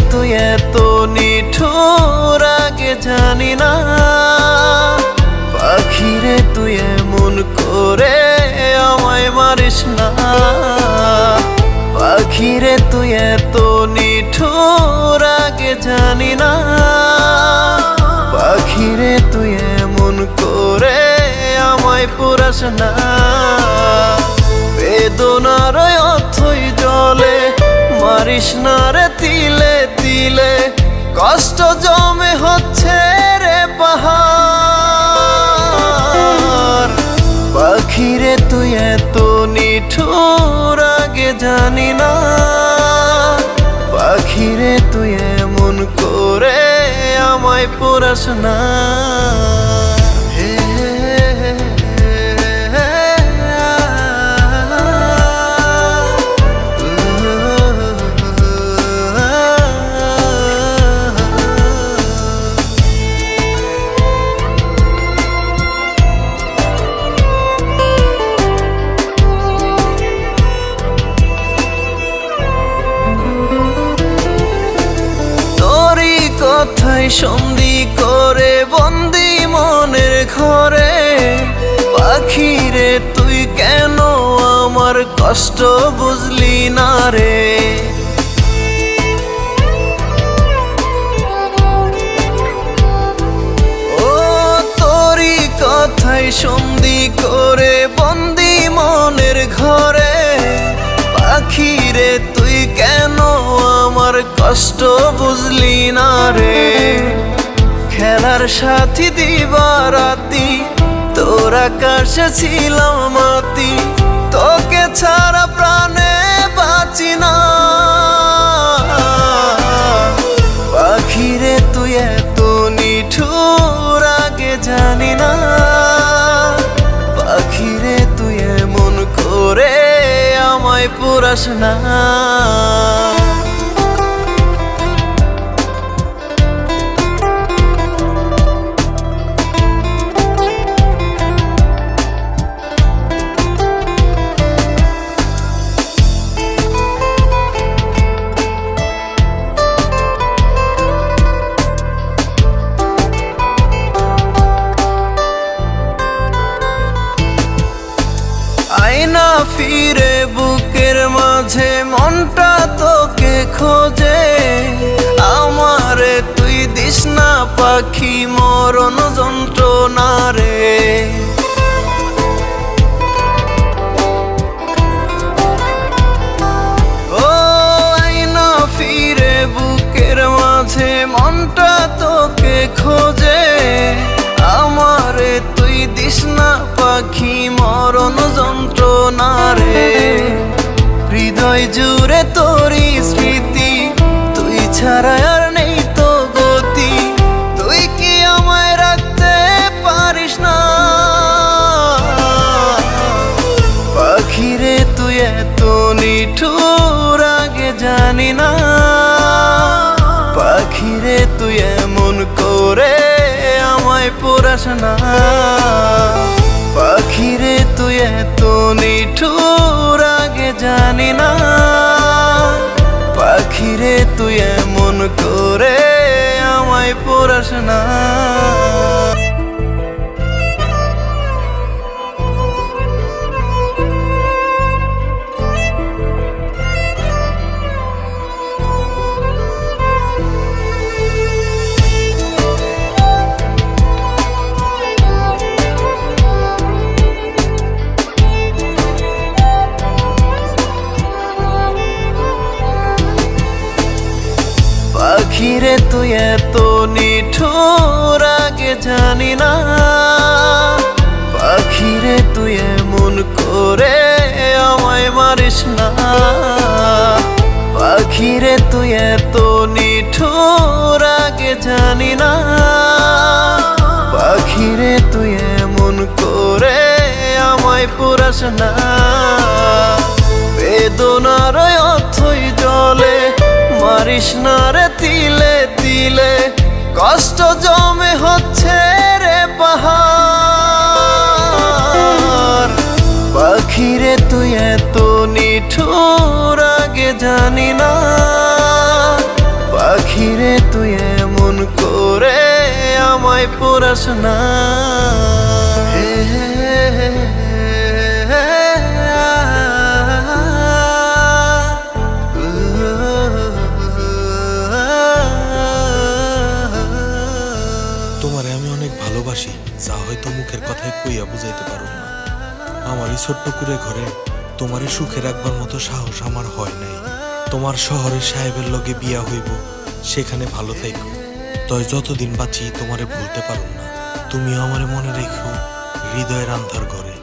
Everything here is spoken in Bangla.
তুই এত নিঠুর আগে জানি না। পাখিরে তুই এমন করে আমায় মারিস না। পাখিরে তুই এত নিঠুর আগে জানি না। পাখিরে তুই এমন করে আমায় পুরাস না। বেদনার অথই জলে মারিস না রে তিলে তিলে, কষ্ট জমে হচ্ছে রে পাহাড়। পাখিরে তুই এত নিঠুর আগে জানি না। পাখিরে তুই এমন করে আমায় পুরাস না। কথাই সন্ধি করে বন্দি মনের ঘরে। পাখিরে তুই কেন আমার কষ্ট বুঝলি না রে। ও তোরই কথাই সন্ধি করে বন্দি মনের ঘরে। পাখিরে তুই কেন আমার কষ্ট বুঝলি না রে। খেলার সাথী দিবারাতি তোর আকাশে ছিলাম মাতি, তোকে ছাড়া প্রাণে বাঁচি না। পাখিরে তুই এত নিঠুর আগে জানি না। পাখিরে তুই এমন করে আমায় পুরাস না। আয়না ফিরে বুকের মাঝে মনটা তোকে খোঁজে। আমারে তুই দিস না পাখি মরণ যন্ত্রণা রে। ও আয়না ফিরে বুকের মাঝে মনটা তোকে খোঁজে। আমারে তুই দিস না পাখি মরণ যন্ত্রণা রে। হৃদয় জুড়ে তোরই স্মৃতি, তুই ছাড়া আর নেই তো গতি। তুই কি আমায় রাখতে পারিস না। পাখিরে তুই এত নিঠুর আগে জানি না। পাখিরে তুই এমন করে আমায় পুরাস না। পাখিরে তুই এত নিঠুর আগে জানি না। পাখিরে তুই এমন করে আমায় পুরাস না। পাখিরে তুই এত নিঠুর আগে জানি না। পাখিরে তুই এমন করে আমায় মারিস না। পাখিরে তুই এত নিঠুর আগে জানি না। পাখিরে তুই এমন করে আমায় পুরাস না। বেদনার অথই জলে মারিস না রে তিলে তিলে, কষ্ট জমে হচ্ছে রে পাহাড়। পাখিরে তুই এত নিঠুর আগে জানি না। আমায় পোড়াস না। তোমারে আমি অনেক ভালোবাসি, যা হয়তো মুখের কথায় কইয়া বুঝাইতে পারো না। আমার এই ছোট্ট কুড়ে ঘরে তোমারে সুখে রাখবার মতো সাহস আমার হয় নাই। তোমার শহরের সাহেবের লগে বিয়া হইব, সেখানে ভালো থাইকো। তয় যতদিন বাঁচি তোমারে ভুলতে পারো না। তুমিও আমারে মনে রেখো হৃদয়ের আন্ধার ঘরে।